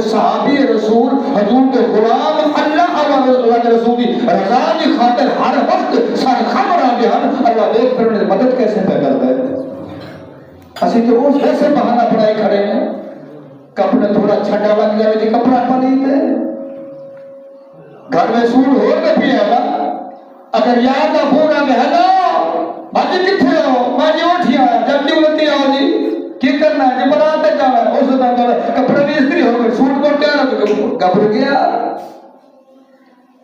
صحابی رسول حضور کے غلام اللہ اور کے رسول کی رضا کی خاطر ہر وقت سر خبر آ گیا اللہ دیکھ کر انہیں مدد کیسے پہ کرتا ہے اسی تو اس ایسے بہانہ پڑھائے کھڑے ہیں کپڑے تھوڑا چھٹا لگ جائے جی کپڑا پلیت ہے گھر میں سوٹ ہو کے پیا نا اگر یاد کا فون آ گیا ہیلو باجی کتنے ہو میں جی اٹھی آیا جلدی اٹھتی آؤ جی کی کرنا ہے جی بناتے جانا ہے اس دن کپڑے بھی استری ہو گئے سوٹ کو کیا گھبر گیا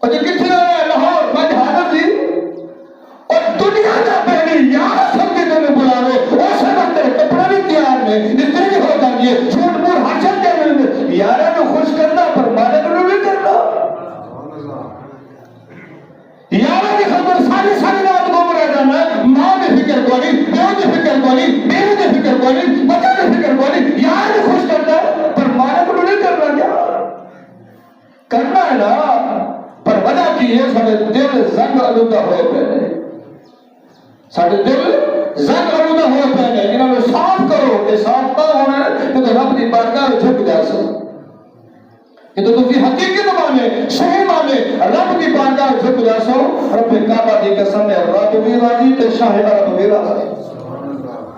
اور جی کتنے ہو رہا ہے لاہور میں حاضر جی اور دنیا کا پہلی یاد سمجھے تمہیں بلا رہے اسے وقت کپڑا بھی تیار میں استری ہو جائیے سوٹ مور حاصل کرنے میں یارہ کو خوش کرنا پر مالک کو نہیں کرنا یارہ کی خبر ساری ساری رات کو مرا جانا ہے ماں نے فکر کوئی پیو نے فکر کوئی بیوی نے فکر کوئی بچہ نے فکر کوئی یار نے خوش کرتا ہے پر مالک کو نہیں کرنا کیا کرنا ہے نا پر وجہ کی ہے سارے دل زنگ آلودہ ہوئے پہنے سارے دل زنگ آلودہ ہوئے پہنے انہوں نے صاف کرو کہ صاف نہ ہونا ہے کہ تو رب دی بارگاہ میں جھک جا سکتے کہ تو تھی حقیقت مانے صحیح مانے رب کی بارگاہ جھک جا سو رب کعبہ دی قسم ہے رب بھی راضی تے شاہ عرب بھی راضی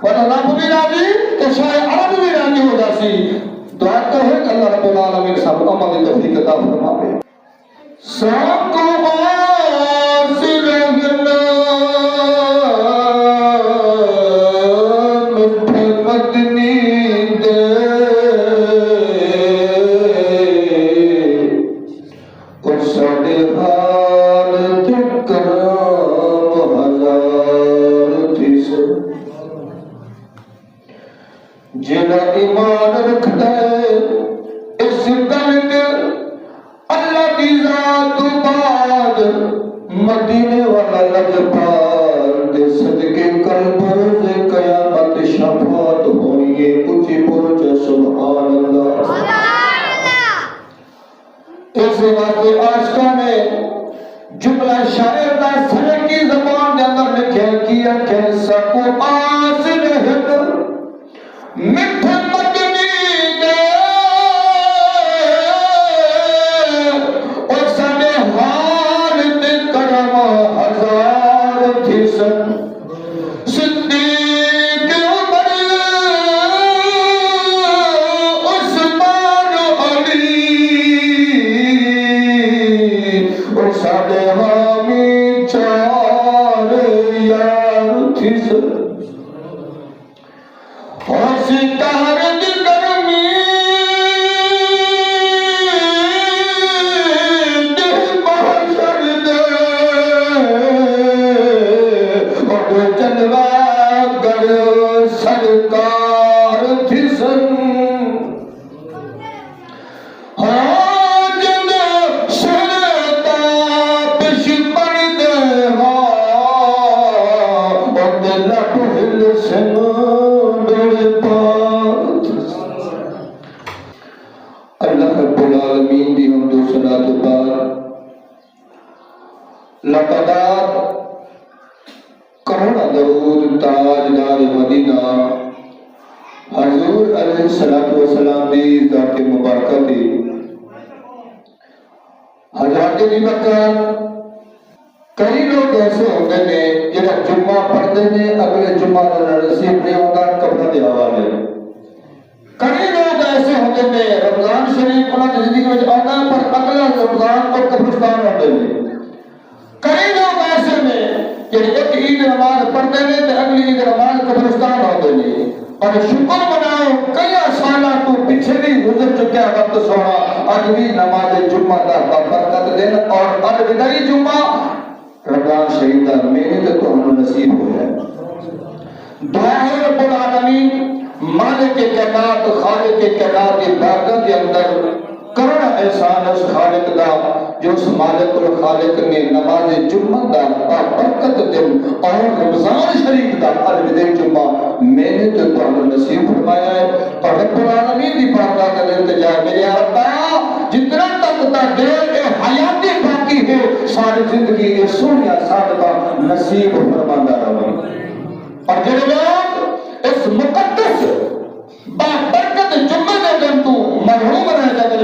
ورنہ رب بھی راضی تے شاہ عرب بھی راضی ہو جاسی دعا تو ہے کہ اللہ رب العالمین سب عمل توفیق عطا فرمائے سب کو آس رہنا مٹھ مدنی دے ساڑے حال کرام ہزار تھی سے جنہ ایمان رکھتا ہے اس گلد اللہ کی ذات بعد مدینے والا لجپال دے صدقے قلب روز قیامت شفاعت ہونی ہے کچھ پرچہ سبحان اللہ اس واسطے عاشقاں نے جملہ شاعر دا سر کی زبان دے اندر لکھا کیا کہ سکو آس رہن مٹھ مدنی دے اور سنے حال تے کرم ہزار تھی سن صدیق عمر عثمان علی ساڑے حامی چار یار تھی سر اور ستارے دی گرمی دل محشر دے اور جلوہ گر سرکار تھی سن اللہ رب العالمین دی ہم دو صلاة بار لقدار کروڑا درود تاجدار مدینہ حضور علیہ السلام دی ذات مبارکہ دی حضرات دی مکان کئی لوگ ایسے ہوتے ہیں جنہاں جمعہ پڑھتے ہیں اگلے جمعہ نصیب نہیں ہوتا کپڑا دے حوالے کئی لوگ ایسے ہوتے ہیں رمضان شریف انہاں کی زندگی میں آنا پر اگلا رمضان کو قبرستان ہوتے ہیں کئی لوگ ایسے ہیں کہ ایک عید نماز پڑھتے ہیں تو اگلی عید نماز قبرستان ہوتے ہیں اور شکر مناؤ کئی سالہ تو پیچھے بھی گزر چکے وقت سونا اگلی نماز جمعہ کا برکت دن اور الوداعی جمعہ رمضان شریف کا محنت تو ہم نصیب ہو جائے دعا ہے رب العالمین مالک کائنات خالق کائنات کی برکت کے اندر کرنا احسان اس خالق دا جو اس مالک الخالق نے نماز جمعہ دا برکت دن اور رمضان شریف دا الوداعی جمعہ محنت تو ہم نصیب فرمایا ہے اور رب العالمین کی برکت کا التجا میرے ربا جتنا تک تا دیر حیات باقی ہے ساری زندگی یہ سونیا صادقہ نصیب فرمانا رہا اور جو لوگ اس مقدس با برکت جمعہ دے دن تو مرحوم رہ جاتے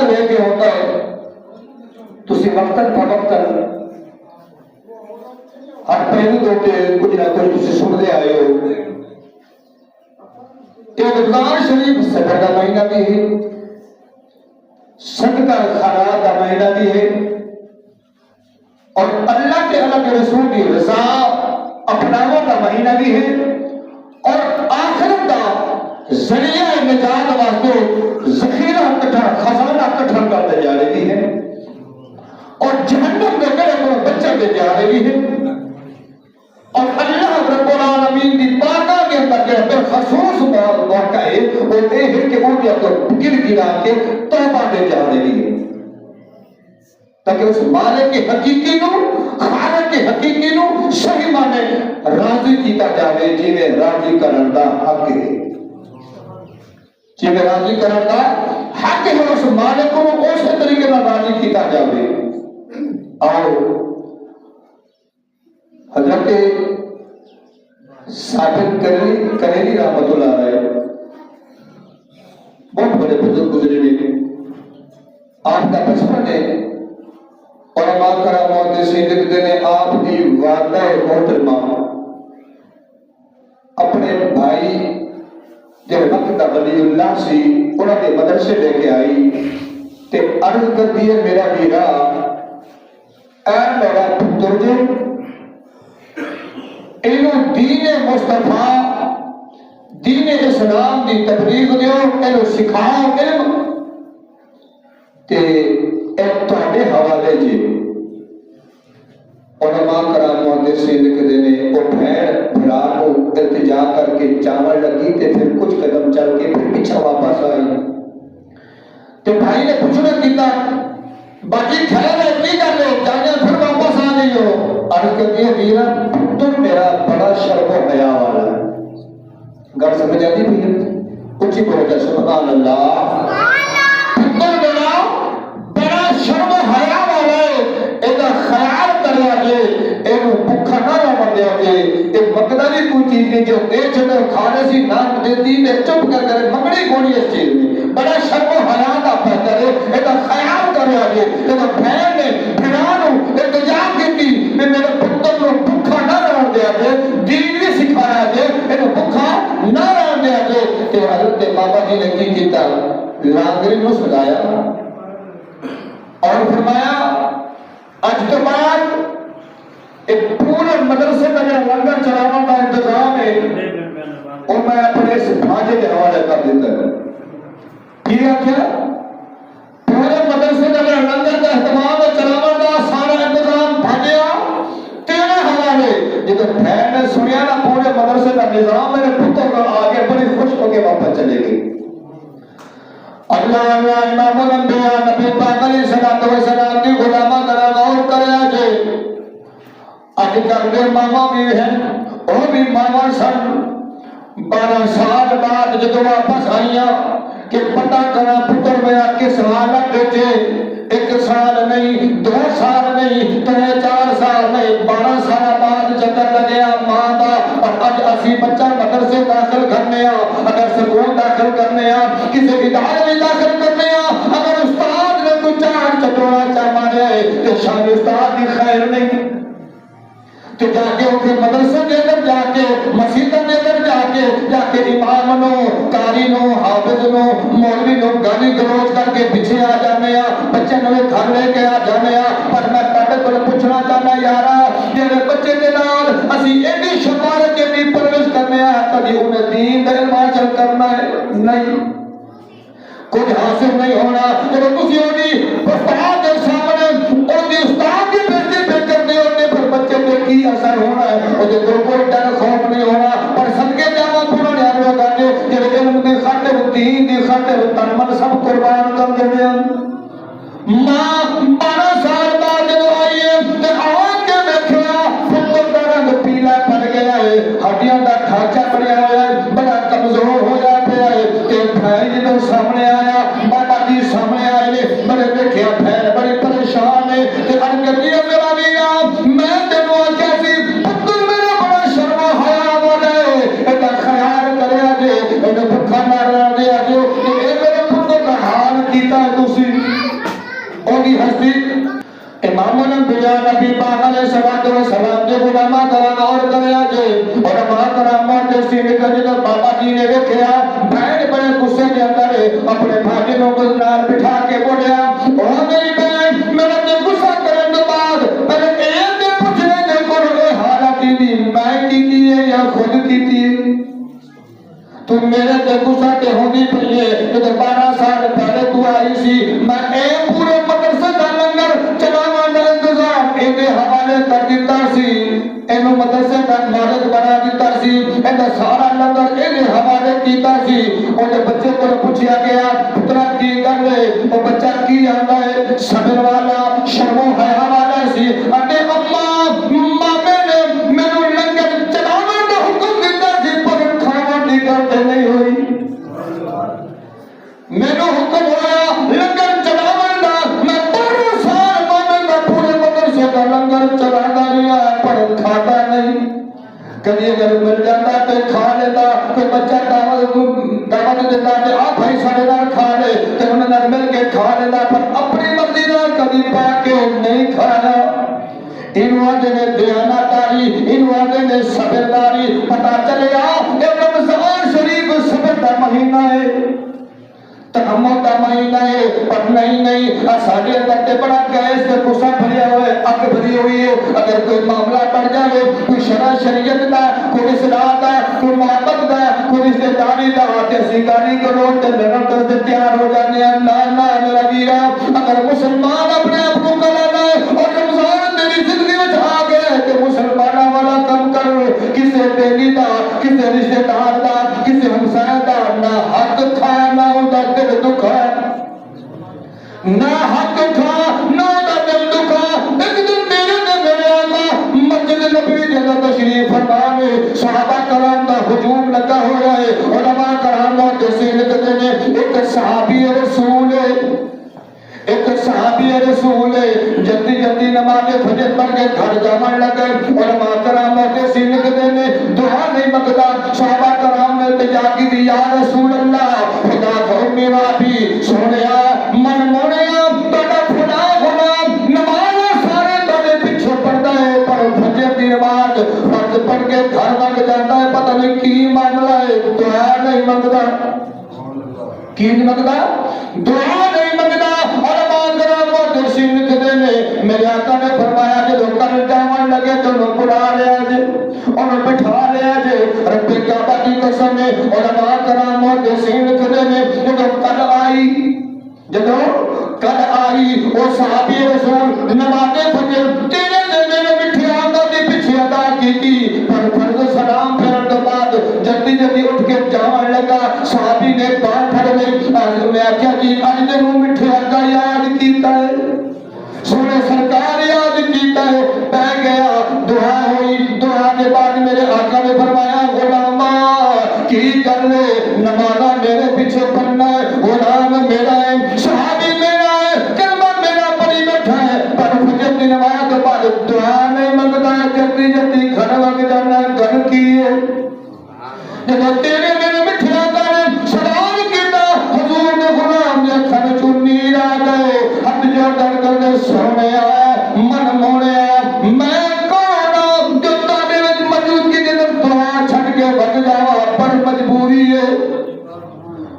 اولاد لے کے ہوتا ہے تسی وقتاً فوقتاً ہر پہلو دوتے کچھ نہ کچھ تسی سن دے آئے ہو. ایک رمضان شریف صبر کا مہینہ بھی ہے، صدقہ خیرات کا مہینہ بھی ہے، اور اللہ کے الگ رسول کی رضا اپناوا کا مہینہ بھی ہے، اور آخرت کا ذریعہ نجات واسطے ذخیرہ اکٹھا خزانہ اکٹھا کرتے جا رہی ہے، اور جہنم میں گئے کو بچہ دے جا رہی ہے. اور اللہ رب العالمین کی پاکہ کے اندر جو بالخصوص موقع ہے وہ یہ ہے کہ وہ گر گرا کے توبہ دے جا رہی ہے، تاکہ اس مالک کے حقیقی نو خالق کے حقیقی نو صحیح مانے راضی کیتا جاوے جی میں راضی کرن دا حق ہے، جی میں راضی کرن دا حق ہے، اس مالک کو اسی طریقے میں راضی کیتا جاوے. آؤ حضرت ثابت کریلی رحمت اللہ علیہ بہت بڑے بزرگ گزرے نے، آپ کا بچپن ہے، علماء کرام محدثین لکھتے ہیں آپ کی والدہ محترمہ اپنے بھائی جب وقت کا ولی اللہ سی انہوں نے مدرسے لے کے آئی تے عرض کر دیے میرا ویرا اے میرا پتر جی انہوں دین مصطفیٰ دین اسلام کی تبلیغ دیو انہوں سکھاؤ علم تے ایک توڑے حوالے جی. علماء کرام محدثین لکھتے ہیں وہ بھیڑ بھرا کو التجا کر کے چاول لگی تے پھر کچھ قدم چل کے پھر پیچھے واپس آئی تے بھائی نے پوچھنا کیتا باقی ٹھہرے کی کر لے جانے پھر واپس آ گئی ہو. عرض کر دیا ویرا پتر میرا بڑا شرم و حیا والا ہے. گھر سمجھ آتی بھی اچھی بولتا سبحان اللہ. پتر میرا بڑا شرم و حیا والا ہے، ایک خیال کریا جے ایک بھکھا نہ رہا دیا جے ایک مقدہ بھی کوئی چیز نہیں جو دے چھنے کھانے سی نام دیتی نے چپ کر کرے مگڑی کونی اس چیز میں بڑا شرم و حیا کا پہتر ہے. ایک خیال کریا جے ایک بھین نے بھرانو ایک جاگ کی میں میرے پتر کو بھکھا نہ رہا دیا جے دین بھی سکھایا جے ایک بھکھا نہ رہا دیا جے. کہ حضرت بابا جی نے کی کیتا لانگری نو سجایا اور فرمایا اج کے بعد ایک پورے مدرسے کا جو لنگر چلانا کا انتظام ہے اور میں اپنے اس بھانجے کے حوالے کر دیتا ہے. کیا کیا پورے مدرسے کا جو لنگر کا اہتمام چلانا کا سارا انتظام بھانجیا تیرے حوالے. جب بہن نے سنیا نا پورے مدرسے کا نظام میرے پتر کا آگے بڑی خوش ہو کے واپس چلے گی. اللہ اللہ امام الانبیاء نبی پاک علیہ السلام کی غلامہ ذرا غور کرے آجے. آج کل کے ماما بھی ہیں وہ بھی ماما سن 12 سال بعد جب واپس آئیاں کہ پتہ کرا پتر میرا کس حالت دیتے 1 سال نہیں 2 سال نہیں 3-4 سال نہیں 12 سال بعد چکر لگیا ماں دا اور اج اسی بچہ مدرسے داخل کرنے اگر سکول داخل کرنے کسی ادارے میں داخل کرنے اگر استاد نے کوئی چار چٹوڑا چاہ مارے تو شان استاد کی خیر نہیں تو جا کے اسے مدرسے کے اندر جا کے مسجدہ کے اندر جا کے امام نو قاری نو حافظ نو مولوی نو گالی گلوچ کر کے پیچھے آ جانے بچے نو گھر لے کے آ جانے. پر میں تاڑے کو پوچھنا چاہنا یارا جیسے بچے کے نال اسی ایڈی شفارت ایڈی پرورش کرنے کبھی انہیں دین کا علم حاصل کرنا ہے نہیں کچھ حاصل نہیں ہونا. جب کسی ہوگی استاد کے سامنے اور استاد کی بیٹی پہ کرنے ہونے پر بچے پہ کی اثر ہونا ہے اور جو کوئی ڈر خوف نہیں ہونا. پر صدقے جاوا پورا نہیں آنے ہوگا جب علم کی خاطر دین کی خاطر تن من سب قربان کر دینے. ماں 12 سال بعد جو آئی ہے تو آن کے دیکھا پتر کا رنگ پیلا پڑ گیا ہے ہڈیاں کا ڈھانچہ بڑھیا ہوا ہے بڑا کمزور ہو جاتا ہے. ایک بھائی جب سامنے آیا بابا جی سامنے آئے بڑے دیکھا بھین بڑی پریشان ہے کہ انگلیہ میرا گیا میں تینوں کیسی پتر میرا بڑا شرم حیا والا ہے ایک خیال کرے آجے ایک بھکھا نہ رہ دے آجے کہ اے میرے پتر کا حال کیتا ہے تسی امام الانبیاء نبی پاک علیہ الصلوۃ والسلام دے علماء کرام اور کریا جے علماء کرام دے سینے تے جب بابا جی نے ویکھیا بہن بڑے غصے دے اندر اپنے بھائی نوں نال بٹھا کے بولیا او میری بہن میرا تے غصہ کرن دے بعد پہلے اے تے پوچھنے دے کول اے حالت دی میں کیتی ہے یا خود کیتی ہے تو میرے تے غصہ تے ہوندی پئی ہے تے 12 سال پہلے تو آئی سی میں اے پورے مدرسے دا لنگر چلاون دا انتظام اے دے حوالے کر دیتا سی اینو مدرسے دا مالک بنا دیتا سی ایندا سارا لنگر اے دے حوالے کیتا سی اوندا بچے کول پوچھیا گیا پترا کی گل ہے او بچہ کی آندا ہے صبر والا شرم و حیا والا سی اتے اما مامے نے مینوں لنگر چلاون دا حکم دیتا سی پر کھانا دی گل نہیں ہوئی مینوں حکم ہویا لنگر چلاون دا میں 12 سال مامے دا پورے مدرسے دا لنگر چلانا رہیا پر کھاتا نہیں کبھی اگر مل جاتا تو کھا لیتا کوئی بچہ دعوت دیتا کہ آپ بھائی سارے نال کھا لے تو انہوں نے مل کے کھا لیتا پر اپنی مرضی نال کبھی پا کے نہیں کھایا انہوں نے دیانتداری انہوں نے صبرداری پتہ چلیا کہ رمضان شریف صبر دا مہینہ ہے تحمل کا مہینہ ہے پر نہیں ساڑھے اندر تے بڑا گیس تے غصہ بھریا ہوئے اگ بھری ہوئی ہے اگر کوئی معاملہ پڑ جائے کوئی شریعت دا کوئی اصلاح دا کوئی محبت دا کوئی رشتہ داری دا تے اسی گاڑی کو روڈ تے لڑن تے تیار ہو جانے ہیں نا میرا ویرا اگر مسلمان اپنے آپ کو کلانا ہے اور رمضان تیری زندگی میں آ گئے کہ مسلمانہ والا کم کر کسے بیلی دا کسے رشتہ دار دا کسے ہمسایہ دا نہ حق کھا نہ ہوتا دل دکھا نہ حق کھا نہ دل دکھا ایک دن میرے آقا مسجد نبی جگہ تشریف فرمانے صحابہ کرام دا ہجوم لگا ہوا ہے علماء کرام محدثین کہتے ہیں ایک صحابی رسول ہے ایک صحابی رسول ہے جلدی نماز فجر پڑھ کے گھر جانے لگے علماء کرام محدثین کہتے ہیں دعا نہیں مانگتا صحابہ کرام نے التجا کی دی یا رسول اللہ خدا گھومنے واپی سونیا من مونیا بڑا خدا غلام نماز سارے تارے پیچھے پڑھتا ہے پر فجر دی نماز فرض پڑھ کے گھر لگ جاتا ہے پتہ نہیں کی معاملہ ہے دعا نہیں مانگتا کی نہیں مانگتا دعا نہیں مانگتا علماء کرام محدثین کہتے ہیں میرے آقا نے فرمایا کہ لوگ کر جاون لگے تو لوگ بلا لیا جے اور بٹھا لیا جے رب کعبہ کی قسم ہے علماء کرام محدثین کہتے ہیں جدو کل آئی وہ صحابی رسول نماز فجر تیرے نے میرے مٹھی آقا دی پیچھے ادا کی تھی پر فرض سلام پھرن کے بعد جلدی اٹھ کے جاون لگا صحابی نے بات پھڑ گئی میں کیا جی آج نے منہ مٹھی آقا یاد کیتا ہے سونے سرکار یاد کیتا ہے پہ گیا دعا ہوئی دعا کے بعد میرے آقا نے فرمایا غلامہ کی گل نمازہ میرے پیچھے پڑھنا ہے غلام میرا ہے صحابی میرا ہے کلمہ میرا پڑھی بیٹھا ہے پر فجر کی نماز کے بعد دعا نہیں مانگتا ہے جلدی گھر وگ جانا گھر کی ہے جب تیرے میرے مٹھی آقا نے سلام کیتا حضور نے غلام نے کھن چونی آ گئے ہاتھ جو ڈر کر کے سونے من موڑے میں کون جو تانے میں موجود کی جنر دعا چھٹ کے بھگ جاوا پر مجبوری ہے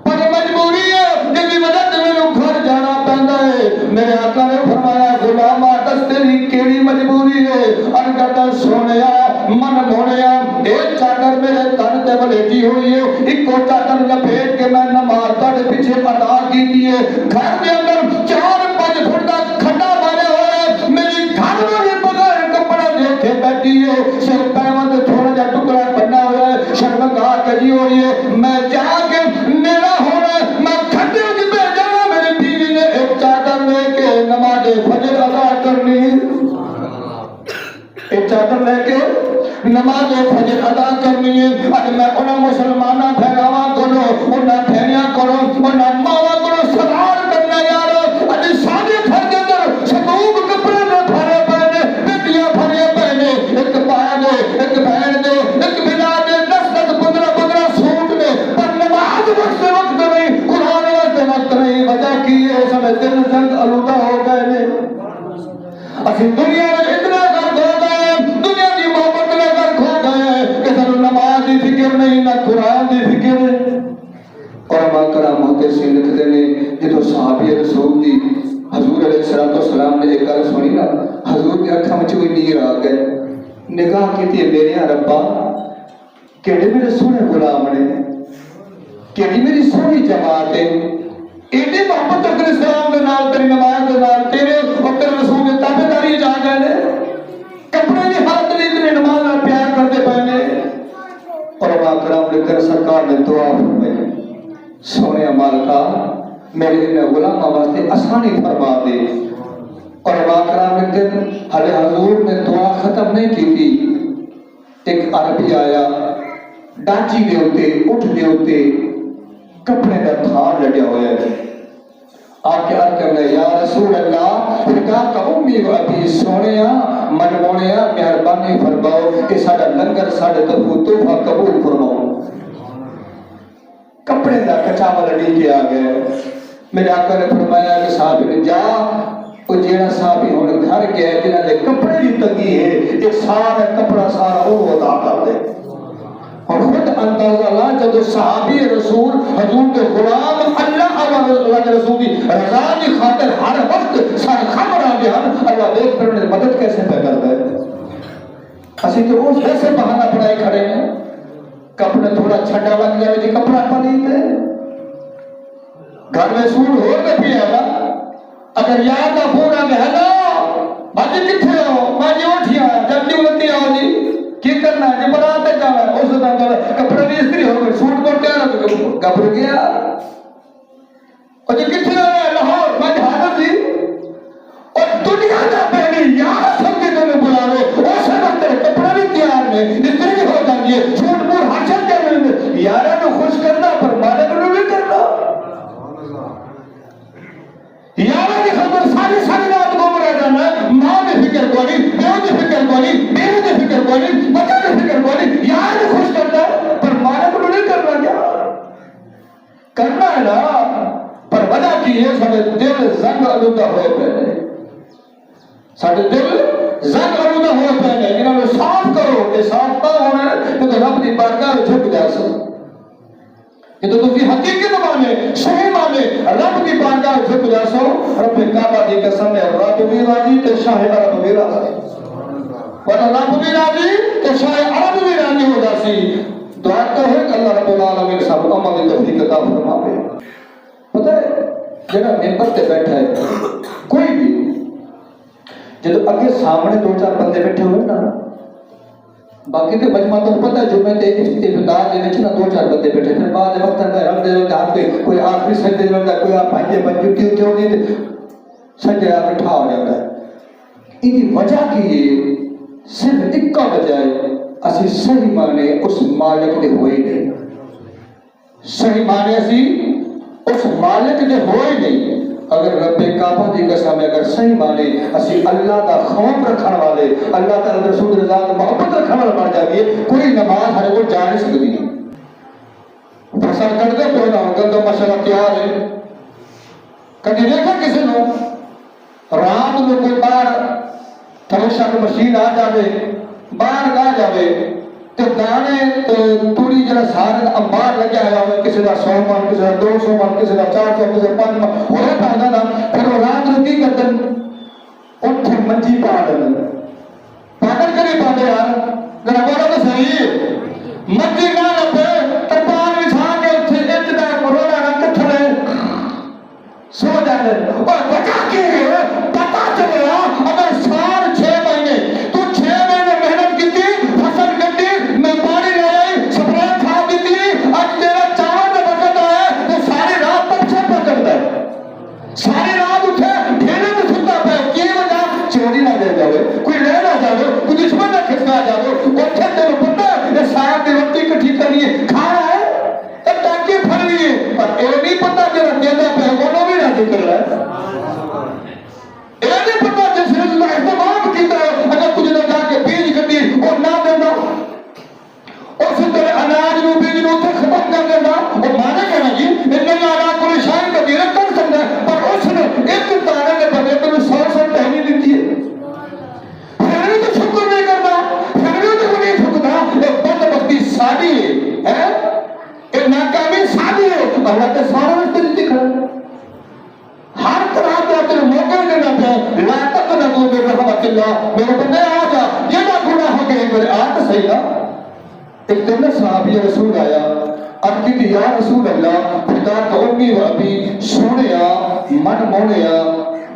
جن کی وجہ سے میں گھر جانا پہنتا ہے میرے آقا نے فرمایا غلامہ دس تیری کیڑی مجبوری ہے انگردہ سونے من موڑے ایک چادر میرے تن تے بلیٹی ہوئی ہے ایک کو چادر لپیٹ کے میں نماز تاڑے پیچھے ادا کی دیئے گھر کے اندر 4-5 فٹ کا کھڈا مارے ہوئے میری گھر میں بغیر کپڑا دیکھے بیٹھی ہے سر پیوند تھوڑا جا ٹکڑا بنا ہوا ہے شرمگاہ کری ہوئی ہے میں جا کے میرا ہو رہا ہے میں کھڈے کی پہ جانا میری بیوی نے ایک چادر لے کے نماز فجر ادا کرنی ایک چادر لے کے نماز فجر ادا کرنی ہے اج میں انہاں مسلماناں پھیلاواں کرو انہاں پھیریاں کرو انہاں ماواں کرو سوال کرنا یار اج سارے گھر دے اندر صندوق کپڑے میں بھرے پئے نے بیٹیاں بھرے پئے نے ایک پایا دے ایک بہن دے ایک بلا دے 10-15 سوٹ نے پر نماز وقت نہیں قرآن وقت نہیں وجہ کی ہے سب دل زنگ آلودہ ہو گئے نے اسی دنیا میں اتنا کر کھو گئے، دنیا کی محبت میں کر کھو گئے کہ سانو نماز دی فکر نہیں، نہ قرآن دی فکر ہے۔ علماء کرام ہوتے سے لکھتے نے جدو صحابی رسول دی حضور علیہ السلام نے ایک گل سنی نا، حضور کی اکھاں وچ کوئی نیر آ گئے، نگاہ کیتی میرے ربا کیڑے میرے سونے غلام نے، کیڑی میری سونی جماعت ہے، ایڈی محبت اگر اسلام دے نال، تیری نماز دے نال، تیرے اور تیرے رسول دے تابعداری جا گئے نے، کپڑے دی حالت نہیں اتنے نماز نال پیار کرتے پے نے۔ علماء کرام لکھ کر سرکار نے دعا فرمائی، سونے مالکا میرے ان غلاماں واسطے آسانی فرما دے۔ علماء کرام لکھ کر حضرت حضور نے دعا ختم نہیں کی تھی، ایک عربی آیا ڈانچی دے ہوتے اٹھ دے ہوتے کپڑے کا تھار لٹیا ہوا ہے، آپ کے عرض کرنا یا رسول اللہ خدا کا امی و ابی سونیا منمونیا مہربانی فرماؤ کہ ساڈا لنگر ساڈے طرف تحفہ قبول فرماؤ۔ کپڑے کا کچاوا لڑی کے آ گئے، میرے آقا نے فرمایا کہ صاحب نے جا وہ جیڑا صاحب ہن گھر گیا جنہاں دے کپڑے دی تنگی ہے ایک سارا کپڑا سارا وہ عطا کر دے۔ اور خود اندازہ لا جب صحابی رسول حضور کے غلام اللہ کے رسول کی رضا کی خاطر ہر وقت سارے خبر آ گیا، اللہ دیکھ کر انہیں مدد کیسے پہ کرتا ہے۔ اسی تو اس ایسے بہانہ پڑھائی کھڑے ہیں، کپڑے تھوڑا چھٹا لگ جائے جی کپڑا پلیت ہے، گھر میں سور ہو کے بھی ہے نا، اگر یاد آ پورا بہنا بھاجی کتھے ہو میں جی اٹھی آیا جلدی اٹھتی آؤ جی کی کرنا ہے جی برات جانا ہے، اس دن کپڑے بھی استری ہو گئے سوٹ کو کیا گھبر گیا اور جی کتھے آ رہا ہے لاہور میں حاضر جی، اور دنیا کا پہلی یار سمجھے تمہیں بلا لو اس وقت کپڑا بھی تیار میں استری بھی ہو جاتی ہے سوٹ پور حاصل کر رہے ہیں، یارہ کو خوش کرنا پر مالک کو نہیں کرنا، یارہ کی خبر ساری ساری رات گم رہ جانا ہے، ماں نے فکر کوئی پیو نے فکر کوئی بیوی نے فکر کوئی بچہ نے فکر کوئی، یار نے خوش کرنا ہے پر مالک کو نہیں کرنا، کیا کرنا ہے نا، پر وجہ کی ہے سارے دل زنگ آلودہ ہوئے پہنے، سارے دل زنگ آلودہ ہوئے پہنے، انہوں نے صاف کرو کہ صاف نہ ہونا ہے کہ تو رب دی بارگاہ میں جھک جا سکتے، کہ تو تسی حقیقی مانے صحیح مانے رب دی بارگاہ میں جھک جا سو، رب کعبہ دی قسم ہے رب بھی راضی تے شاہ عرب بھی راضی، ورنہ رب بھی راضی تے شاہ عرب بھی راضی ہو جاسی۔ دعا کرو کہ اللہ رب العالمین سب عمل توفیق عطا فرمائے۔ پتہ ہے جڑا ممبر تے بیٹھا ہے کوئی بھی جب اگے سامنے دو چار بندے بیٹھے ہوئے نا، باقی تے مجمع تو پتہ ہے جمعے تے ابتداء دے وچ نا دو چار بندے بیٹھے، پھر بعد وقت میں رب دے ہاتھ پہ کوئی آخری سجدے میں ہوتا ہے، کوئی آپ بھائی بن جُتی ہوتی ہوگی سجدے آ کے ٹھا ہو جاتا ہے۔ ان کی وجہ کی ہے صرف ایک کا وجہ ہے اسی صحیح معنی اس مالک دے ہوئے نہیں، صحیح معنی اسی اس مالک دے ہوئے نہیں۔ اگر رب کعبہ دی قسم ہے اگر صحیح مانے اسی اللہ دا خوف رکھن والے اللہ تعالی رسول رضا دی محبت رکھن والے بن جائیے، کوئی نماز ہر کو جا نہیں سکتی۔ فصل کٹ دے کوئی نہ گندو مسئلہ تیار ہے، کبھی دیکھا کسی نو رات میں کوئی باہر تھریشر کی مشین آ جاوے باہر آ جاوے تو دانے توڑی جڑا سارے انبار لگیا ہوا ہے، کسی کا 100 من، کسی کا 200 من، کسی کا 400، کسی کا 5 من ہوئے پہنا نا، پھر وہ رات کو کی کرتے ان پھر منجی پا دیں پاگل کری پاتے یار ذرا بولا تو صحیح، منجی نہ لپے ترپان بچھا کے اتنے اتنا رونا نہ کتھڑے سو جانے، اور وجہ کی ہے پتا چلے اگر سال 6 مہینے تو 6 مہینے محنت کی تھی، فصل کٹی، میں پانی لے آئی، سپرے کھا دی تھی، اب تیرا چاول میں وقت آیا تو ساری رات تک سے پکڑتا ہے، ساری رات اٹھے ڈھیلے میں ستا پہ کی وجہ چوری نہ دے جاوے، کوئی لے نہ جاوے، کوئی دشمن نہ کھسکا جاوے، اٹھے تیرے پتہ یہ سال کی روٹی کٹھی کرنی ہے کھانا ہے ایک ٹانکی پھر لی ہے، پر اے نہیں پتہ جرا دیتا پہ وہ بھی راضی کر رہا ہے، اے نہیں پتہ جس رضا اللہ احتمام کیتا ہے اگر تجھے نہ جا کے بیج کٹی اور نہ دینا اس طرح اناج نو بیج نو تھے ختم کر دینا، وہ مانے کہنا جی ان اللہ علیہ کوئی شاہی قدیرت کر سکتا ہے، پر اس نے ایک تانے کے بدلے میں 100 پہنی دیتی ہے، اللہ میرے بندے آ جا یہ نہ گناہ ہو گئے میرے آج تو صحیح نا ایک دن صحابی رسول آیا اب کی یا رسول اللہ خدا کا امی و ابی سونیا من مونیا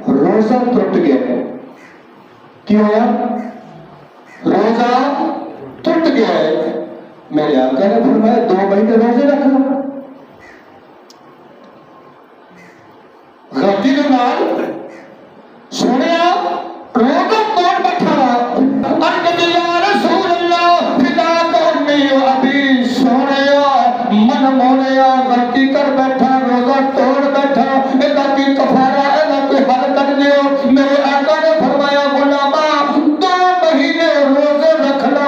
روزہ ٹوٹ گیا کیوں ہوا روزہ ٹوٹ گیا ہے میرے آقا نے فرمایا 2 مہینے روزے رکھنا غلطی کے نال سونیا روزہ کون بیٹھا ارد یا رسول اللہ خدا کا امی و ابی سونیا من مونیا غلطی کر بیٹھا روزہ توڑ بیٹھا ادا کی کفارہ ادا کوئی حل کر دیو میرے آقا نے فرمایا غلامہ 2 مہینے روزے رکھنا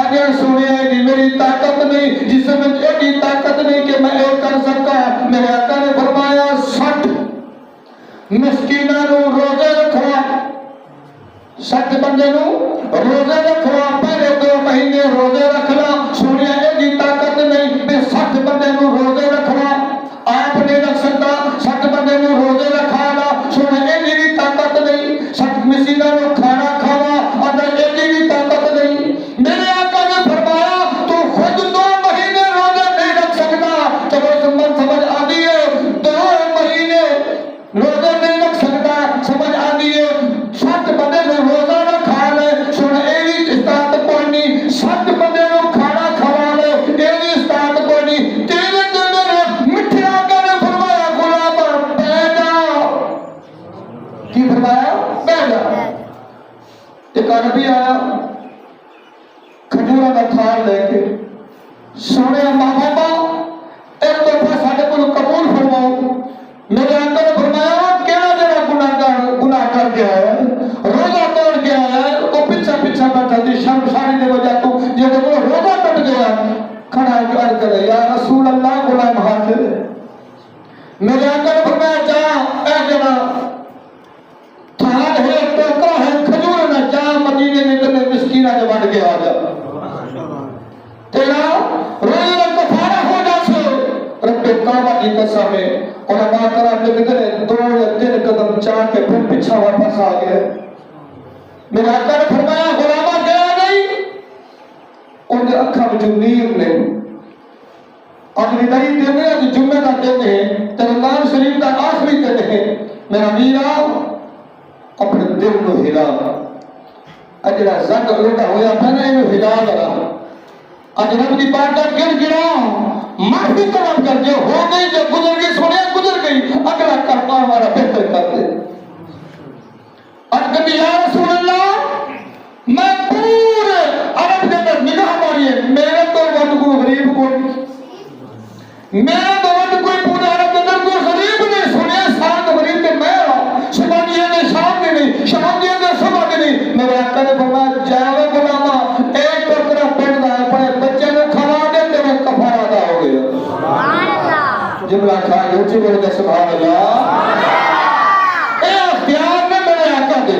اگر سنیا دی میری طاقت نہیں جسم میں ایڈی طاقت نہیں کہ میں اے کر سکا میرے آقا نے فرمایا 60 مسکینہ نو روزے رکھوا 60 بندے نو روزے رکھوا پہلے 2 مہینے روزے رکھنا سنیا ایڈی طاقت نہیں میں 60 بندے نو روزے رکھوا آپ نہیں رکھ سکتا 60 بندے نو روزے رکھانا سنیا ایڈی طاقت نہیں 60 مسکینہ نو کھانا کھاوا اندر ایڈی طاقت نہیں میرے آقا نے فرمایا تو خود 2 مہینے روزے نہیں رکھ سکتا چلو سمجھ آدھی ہے 2 مہینے روزے نہیں رکھ سکتا سمجھ آدھی ہے 60 بندے نے روزہ نہ کھا لے سن ایوی استاد کوئی نہیں 60 بندے نو کھانا کھوا لے ایوی استاد کوئی نہیں تیرے تے میرے میٹھے آقا نے فرمایا غلام بیٹھ جا کی فرمایا بیٹھ جا ایک عربی آیا کھجورا کا تھال لے کے سونے محبوبہ ایک دفعہ ساڈے کول قبول فرماؤ میرے آقا نے فرمایا کیڑا جڑا گناہ کر گیا ہے روزہ توڑ گیا ہے وہ پیچھے بیٹھا تھی شرمساری دی وجہ تو جے کو روزہ ٹوٹ گیا کھڑا ہو کے عرض کرے یا رسول اللہ غلام حاضر میرے آقا نے فرمایا جا اے جڑا تھال ہے ٹوکرا ہے کھجور نہ جا مدینے میں تے مسکینہ جو بن کے آ جا تیرا روزے کا کفارہ ہو جاسے رب کعبہ کی قسم ہے علماء کرام لکھتے ہیں 2 یا 3 قدم چاہ کے پھر پیچھے واپس آ گئے میرے آقا نے فرمایا غلامہ گیا نہیں ان کے اکھا میں جو نیر نے اگلی نئی دن ہے جو جمعہ کا دن ہے رمضان شریف کا آخری دن ہے میرا میرا اپنے دل کو ہلا اجلا زنگ الٹا ہویا تھا نا انہوں ہلا ذرا اجرب دی بارڈا گر گرا معافی طلب کر جو ہو گئی جو گزر گئی سونے گزر گئی اگلا کرنا ہمارا بہتر کر دے ارد یا رسول اللہ میں پورے عرب کے اندر نگاہ ماری ہے میرے تو وقت کو غریب کو میرے تو وقت کوئی پورے عرب کے اندر کوئی غریب نہیں سونے ساتھ غریب کے میں شمالیہ نے شام کے نہیں شمالیہ نے صبح کے نہیں میرے آقا نے فرمایا جاوے غلامہ ایک ٹوکرا پڑھنا ہے پڑھے بچے نے کھوا دے تیرے کفارہ ادا ہو گیا سبحان اللہ جملہ کھا اونچی بول کے سبحان اللہ اے اختیار نے میرے آقا دے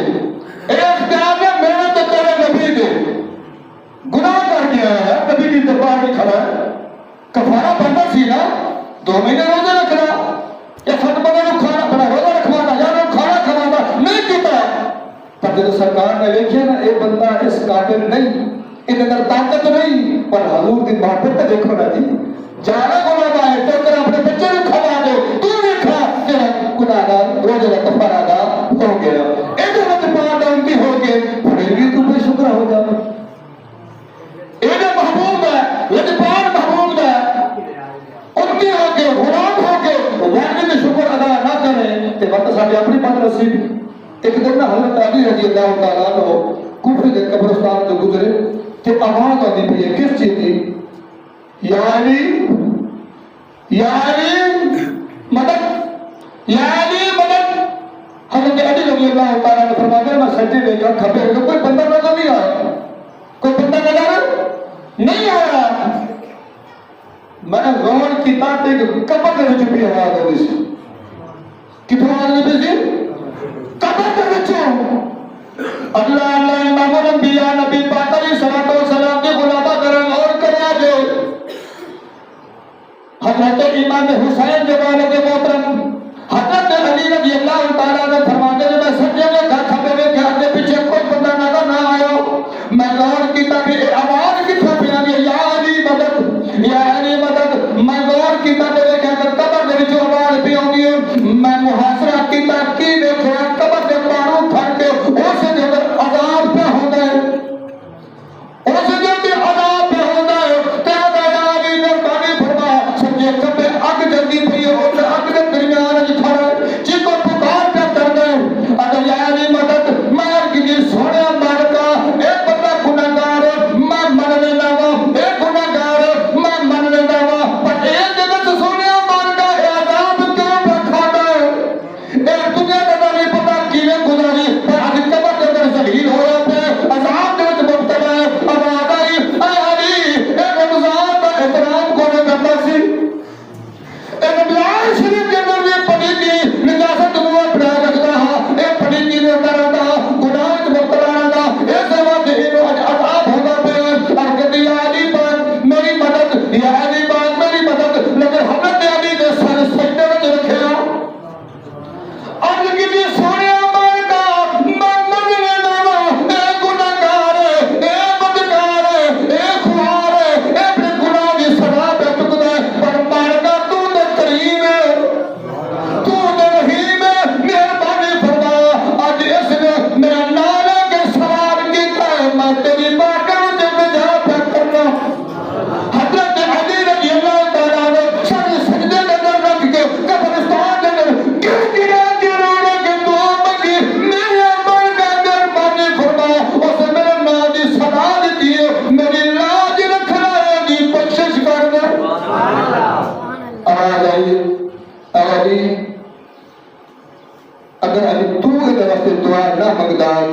اے اختیار نے میرے تو تیرے نبی دے گناہ کر گیا ہے نبی کی دربار میں کھڑا ہے کفارہ بننا سی نا 2 مہینے روزے رکھنا یا 7 بندے کو کھانا بنا روزہ رکھوانا یا کھانا کھوانا نہیں کیتا پر جب سرکار نے دیکھیا نا اے بندہ اس قابل نہیں ان اندر طاقت نہیں پر حضور کی محبت پہ دیکھو نا جی جانا غلام ہے تو کر اپنے بچے کو کھوا دے تو بھی کھا تیرا گناہ دا روزے کا کفارہ ادا ہو گیا اے جو وقت پاٹ ان کی ہو گئے پھر بھی تو بے شکر ہو جانا اے جو محبوب ہے لجپال محبوب ہے ان کی ہو کے غلام ہو کے واجب شکر ادا نہ کریں تے وقت ساڈی اپنی بد نصیب ایک دن حضرت علی رضی اللہ تعالیٰ عنہ کوفے کے قبرستان سے گزرے کہ آواز آتی پئی ہے کس چیز کی یا علی مدد یا علی مدد حضرت علی رضی اللہ تعالیٰ نے فرمایا میں سجدے میں جا کھپے ہو کوئی بندہ نظر نہیں آیا کوئی بندہ نظر نہیں آیا میں نے غور کی تاتے کہ قبر کے وچ بھی آواز آئی سی کتوں آواز آئی سی قبر کے وچ اللہ اللہ امام الانبیاء نبی پاک علیہ الصلوۃ والسلام کے غلامہ کرن اور کرا جو حضرت امام حسین جو والد محترم حضرت علی رضی اللہ تعالیٰ نے فرماتے ہیں میں سجدے میں گھر کھپے ہوئے گھر کے پیچھے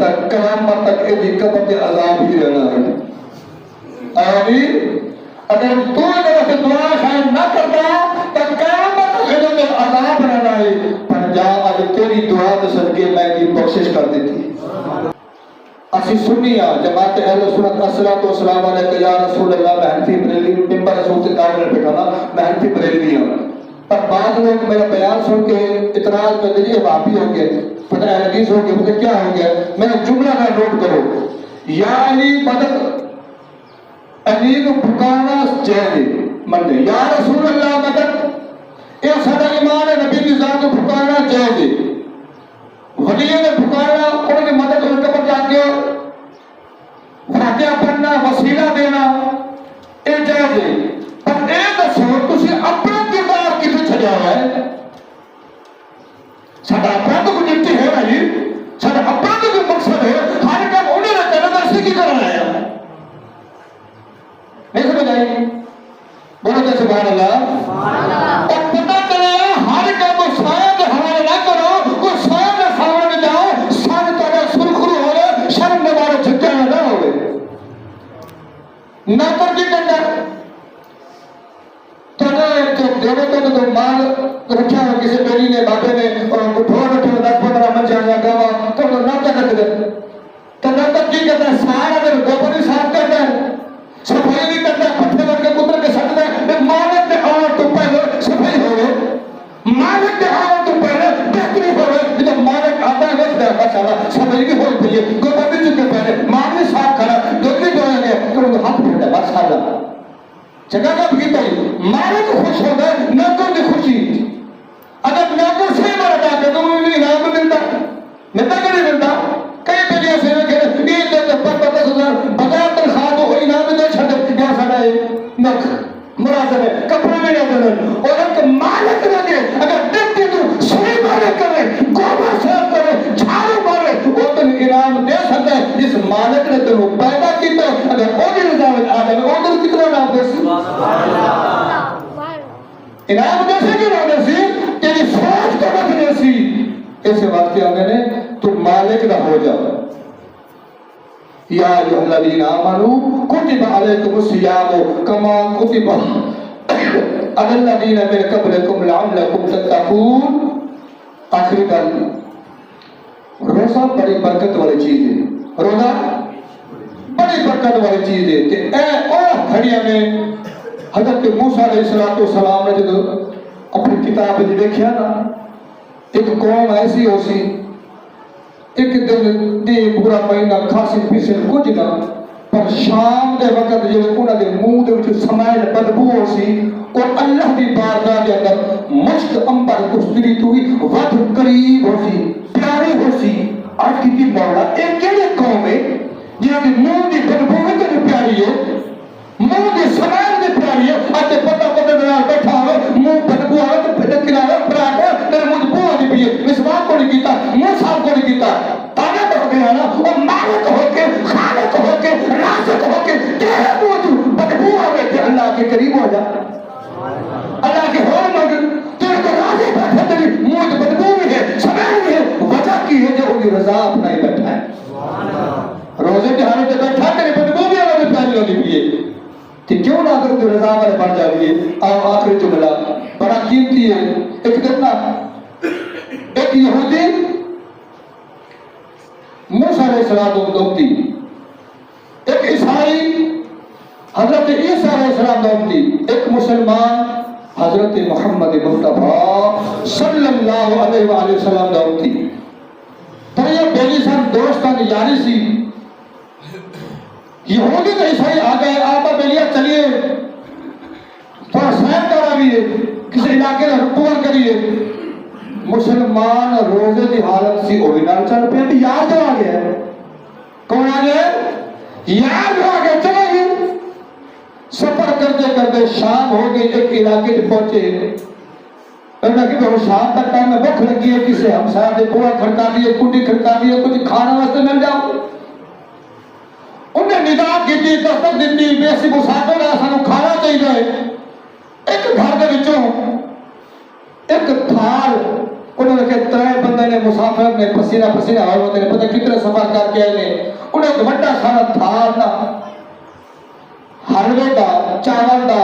تک قیامت تک یہ قبر کے عذاب ہی رہنا ہے۔ آمین۔ اگر تو میرے سے دعا شاید نہ کرتا تو قیامت تک یہ عذاب رہنا ہے، پر جا اج تیری دعا کے صدقے میں کی بخشش کر دیتی۔ اسی سنیا جماعت اہل سنت الصلوۃ والسلام علیہ یا رسول اللہ، میں حنفی بریلوی ممبر رسول کے قابل بیٹھا میں حنفی بریلوی ہوں، پر بعض لوگ میرا بیان سن کے اعتراض کرتے ہیں وہابی ہو گئے، پتہ ہے حدیث ہو گئے، مجھے کیا ہو گیا؟ میں جملہ کا نوٹ کرو، یا علی مدد علی کو پکارنا چاہیے مننے، یا رسول اللہ مدد یہ سارا ایمان ہے، نبی کی ذات کو پکارنا چاہیے، ولیوں نے پکارنا، انہوں نے مدد ان کے پر جا کے فاتحہ پڑھنا، وسیلہ دینا یہ جائز ہے، پر اے دسو تسی اپنا کردار کتنے چھڑیا ہوا ہے؟ ساڈا اپنا تو کوئی ڈیوٹی ہے نا جی، ساڈا اپنا تو کوئی مقصد ہے، ہر کام انہوں نے کرنا تو اسی کی کرنا ہے، نہیں سمجھ آئی؟ بولو تو سبحان اللہ۔ اور پتہ چلے ہر کام سایہ کے حوالے نہ کرو، کوئی سایہ کے سامنے جاؤ سارے تارے سرخرو ہو رہے شرم میں مارے چھکے میں نہ ہوئے نہ کر کی کرنا تو مال رکھا ہوا کسی بیلی نے بابے نے ڈھول رکھے 10-15 منجا یا گاوا تو نہ کر رکھ دے تو نہ کر کی کرتا ہے، سارا دن گوبر صاف کرتا ہے، صفائی نہیں کرتا، پٹھے کر کے کتر کے سٹتا ہے، مالک کے آور تو پہلے صفائی ہو گئے، مالک کے آور تو پہلے بہتری ہو گئے، جب مالک آتا ہے وقت ہے ماشاءاللہ صفائی بھی ہوئی پہلے گوبر بھی چکے پہلے مالک صاف کرا دوسری جو ہے تو ان کو ہاتھ پھیرتا ہے ماشاءاللہ جگہ کا بھی تو مالک خوش ہو گئے، نوکر کی خوشی، اگر نوکر سے مرتا ہے تو انہیں انعام ملتا ملتا کہ نہیں ملتا؟ کئی بجے سے یہ دیتے پر 50,000 بغیر تنخواہ کو انعام دے چھڑے یا سڑا ہے نک مراسم ہے کپڑے میں نہیں دے اور ایک مالک رہ گئے اگر دیکھتے تو سوئی مالک کرے گوبر صاف کرے جھاڑو مارے وہ تو انعام دے سکتا ہے جس مالک نے تو پیدا کیتا اگر وہ بھی رضاوت آ جائے وہ تو کتنا انعام دے سی انعام دے سی کہ نہ دے سی تیری سوچ تو رکھ دے سی ایسے وقت آگے نے تو مالک نہ ہو جاؤ یا ایھا الذین آمنوا کتب علیکم الصیام کما کتب علی الذین من قبلکم لعلکم تتقون۔ آخری گل، روزہ بڑی برکت والی چیز ہے، روزہ بڑی برکت والی چیز ہے کہ اے او گھڑیاں میں حضرت موسیٰ علیہ السلام نے جو اپنی کتاب میں دیکھا نا ایک قوم ایسی ہو سی ایک دن دی پورا مہینہ کھاسی پیسل کچھ نہ پر شام دے وقت جو انہاں دے منہ دے وچ سمائل بدبو ہو سی اور اللہ دی بارگاہ دے اندر مشک امبر کشتری تو ہی ود قریب ہو سی پیاری ہو سی آج کی مولا ایک کیڑے قوم ہے جنہاں دی منہ دی بدبو ہے تو پیاری ہے منہ دی سمائل دی پیاری ہے آج پتہ دے بیٹھا ہوئے منہ بدبو آئے تو پھر کنارے پراٹھ ہے میرے منہ دی بو آدھی پیئے مسواک کو نہیں کیتا منہ صاحب کو نہیں کیتا طالب ہو گیا نا اور مالک ہو کے خالق ہو کے رازق ہو کے تیرے منہ دی بدبو آئے کہ اللہ کے قریب ہو جا اللہ کے ہور مگر تیرے کو راضی بیٹھا تیری منہ دی بدبو بھی ہے سمائل بھی ہے وجہ کی ہے جو انہی رضا اپنا ہی بیٹھا ہے روزے کے حالت بیٹھا تیری بدبو بھی آئے پیاری ہوتی بھی ہے کہ کیوں نہ اگر تو رضا والے بن جائیے آؤ آخری جملہ بڑا قیمتی ہے ایک دن ایک یہودی موسیٰ علیہ السلام دومتی ایک عیسائی حضرت عیسیٰ علیہ السلام دومتی ایک مسلمان حضرت محمد مصطفیٰ صلی اللہ علیہ وآلہ وسلم دومتی تو یہ بیلی سن دوستان یاری سی یہودی تو عیسائی آ گئے آبا بیلیا چلیے تھوڑا سین دورا بھی ہے کسی علاقے میں رکوان کریے مسلمان روزے کی حالت سی اوہی نال چل پہ بھی یار جو آ گیا کون آ گیا یار جو آ گیا چلے گئے سفر کرتے کرتے شام ہو گئی ایک علاقے سے پہنچے کہنا کہ وہ شام تک ٹائم میں بھوک لگی ہے کسی ہم صاحب نے بوڑا کھڑکا دیے کنڈی کھڑکا دیے کچھ کھانا واسطے مل جاؤ انہیں ندا کی تھی دستک دیتی بیسی مسافر ہے سانو کھانا چاہیے ایک گھر دے وچوں ایک تھال انہوں نے کہ 3 بندے نے مسافر نے پسینہ پسینہ ہوئے ہوتے ہیں، پتہ کتنے سفر کر کے آئے نے، انہیں ایک بڑا سارا تھال دا حلوے دا چاول دا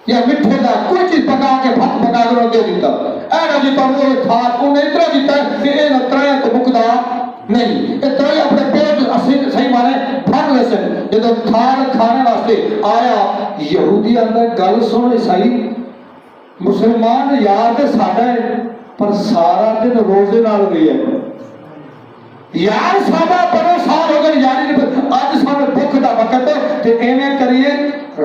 یا مٹھے دا کوئی چیز پکا کے بھت پکا کے انہوں دے دیتا، اینا جی پر وہ تھال انہیں اتنا دیتا ہے کہ اینا ترائیں تو مکدہ نہیں، اترائی اپنے پیٹ صحیح مانے بھر لے سن. جدو تھال کھانے واسطے آیا یہودی اندر گل سن عیسائی مسلمان یار دے ساڑھا ہے پر سارا دن روزے نال گئی ہے یار ساڑھا پڑھو سال ہو گئے یاری نہیں آج سامنے بھوک دا وقت ہے تے ایمیں کریے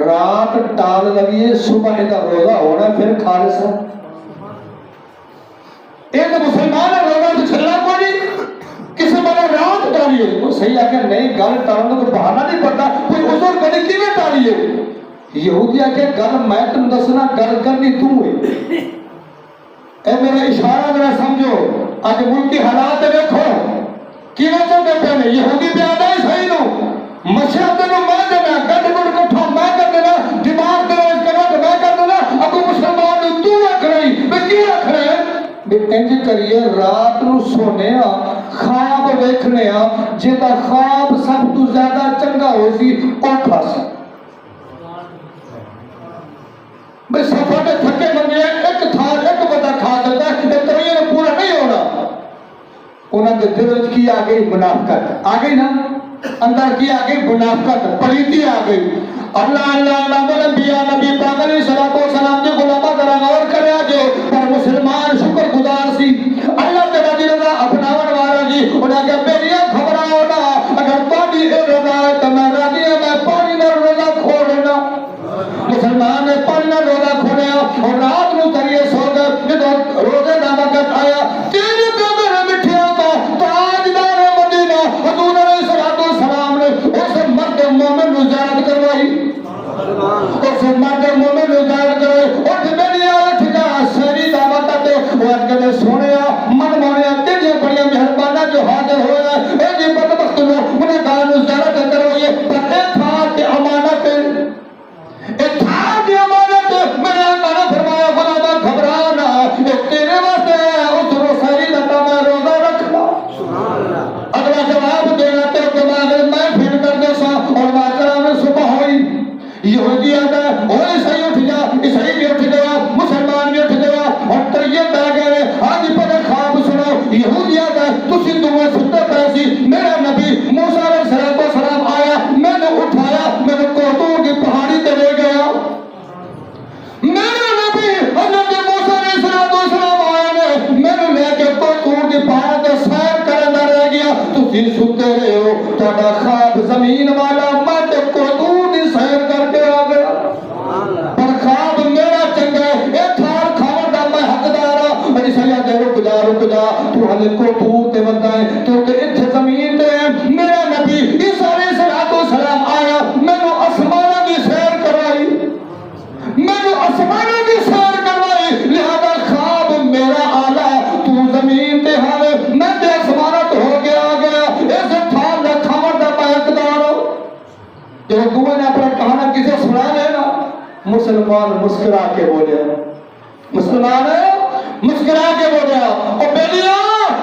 رات ٹال لگیے صبح دا روزہ ہونا پھر خالص ہے. ایک مسلمان ہے روزہ تو چھلنا کو نہیں کسی بنا رات ڈالیے وہ صحیح آکے نہیں گل ٹالنے کو بہانا نہیں پڑتا کوئی عذر کرنے کی میں ڈالیے. یہودی آکے گل میں تم دسنا گل کرنی تو ہوئی. اے میرا اشارہ میرا سمجھو آج ملکی حالات دیکھو کی وجہ دے پہنے یہودی پیادہ ہی صحیح نو مشرق نو میں دینا گھٹ گھٹ کٹھا میں کر دینا دماغ دینا اس کے بعد میں کر دینا ابو مسلمان نو تو رکھ رہی میں کی رکھ رہے بے انج کریے رات نو سونے خواب دیکھنے جیتا خواب سب تو زیادہ چنگا ہو سی اٹھا سی بھئی سفر کے تھکے بنگے ایک تھال ایک بتا کھا دیتا ہے کہ تریے میں پورا نہیں ہونا انہوں نے دل کی آگئی منافقت آگئی نا اندر کی آگئی منافقت پلیتی آگئی اللہ اللہ امام الانبیاء نبی پاک علیہ السلام کے غلامہ ذرا غور کرے آجے پر مسلمان شکر گزار سی اللہ تعالیٰ دی رضا اپناون والا جی انہاں کہ میری خبرہ ہونا اگر پانی اے رضا ہے تو میں راضی ہے میں پانی نہ رضا کھولنا مسلمان نے پانی نہ رضا کھولیا اور رات نو ذریعے سو گئے جب روزے دا وقت آیا تیرے پیغمبر مٹھیا کا تاجدار مدینہ حضور علیہ السلام نے اس مرد مومن نو زیارت کروائی اس مرد مومن نو زیارت کروائی اٹھ میری اٹھ جا سری دا وقت وہ اٹھ کے سونیا من مونیا تیجے بڑی مہربانہ جو حاضر ہویا اے جی بدبخت لو انہیں کہا نو زیارت کروائیے پر اے تھا کہ امانت اے تھا کہ امانت میں نے کہا فرمایا غلامہ گھبرانا اے تیرے واسطے اس روسری نتا میں روزہ رکھنا اگلا جواب دینا تے دماغ میں پھر کر دے سا اور واقعہ میں صبح ہوئی یہودی آتا ہے اور عیسائی اٹھ جا عیسائی بھی اٹھ گیا مسلمان بھی اٹھ گیا اور تریت آ گئے آج پر خواب سنو یہودی آتا ہے تسی دعوے ستے پیسی میرا نبی موسیٰ علیہ السلام آیا میں نے اٹھایا میں نے کوتور کی پہاڑی تے لے گیا میرا نبی حضرت موسیٰ علیہ السلام آیا نے میں نے لے کے کوتور کی پہاڑ تے سیر کرنا رہ گیا تسی ستے رہے ہو تھوڑا خواب زمین والا میں تے کوتور کی سیر کر کے آ گیا پر خواب میرا چنگا ہے اے تھار کھاؤ دا میں حقدارا میری سیاں دے رک جا تو ہلے کوتور تے بندہ ہے کیونکہ اتھے زمین تے میرا نبی عیسیٰ علیہ السلام آیا میں نے آسمانہ کی سیر کروائی میں نے آسمانہ کی سیر کروائی لہذا خواب میرا آلہ تو زمین تے ہاوے میں تے آسمانہ تو ہو گیا ایسے تھال نہ کھاؤ دا میں حقدار ہو جب دوئے نے اپنا کہانا کسے سنا لینا مسلمان مسکرا کے بولے مسلمان مسکرا کے بولے اور بیلیا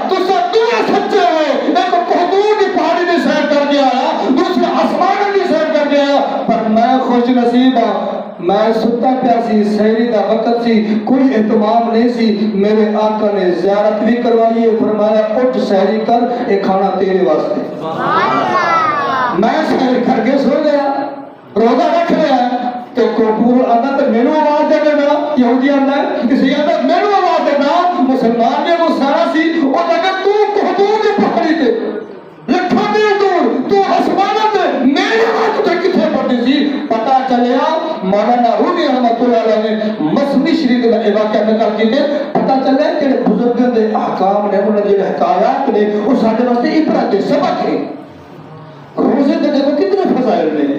تو سب دوئے سچے ہوئے ایک کوتور کی پہاڑی نے سیر کر دیا دوسرے آسمان کی سیر کر دیا پر میں خوش نصیب میں ستا پیاسی سہری دا وقت سی کوئی اہتمام نہیں سی میرے آقا نے زیارت بھی کروائی ہے فرمایا اٹھ سہری کر ایک کھانا تیرے واسطے میں سہری کر کے سو گیا روزہ رکھ رہا ہے تو کوتور آدھا تو میرے آواز دے دینا یہودی آدھا ہے اسی آدھا میرے آواز دینا مسلمان نے وہ سارا سی اور اگر تو کوتور کے پہاڑی تے لکھا دے دور تو آسمانہ تے میرے آواز تے کتھے پڑھتی سی پتا چلیا مولانا رومی رحمت اللہ علیہ نے مسنی شریف میں ایک واقعہ نقل کی تھے پتا چلیا کہ بزرگوں دے احکام نے انہوں نے حکایات نے اور سارے واسطے عبرت سبق ہے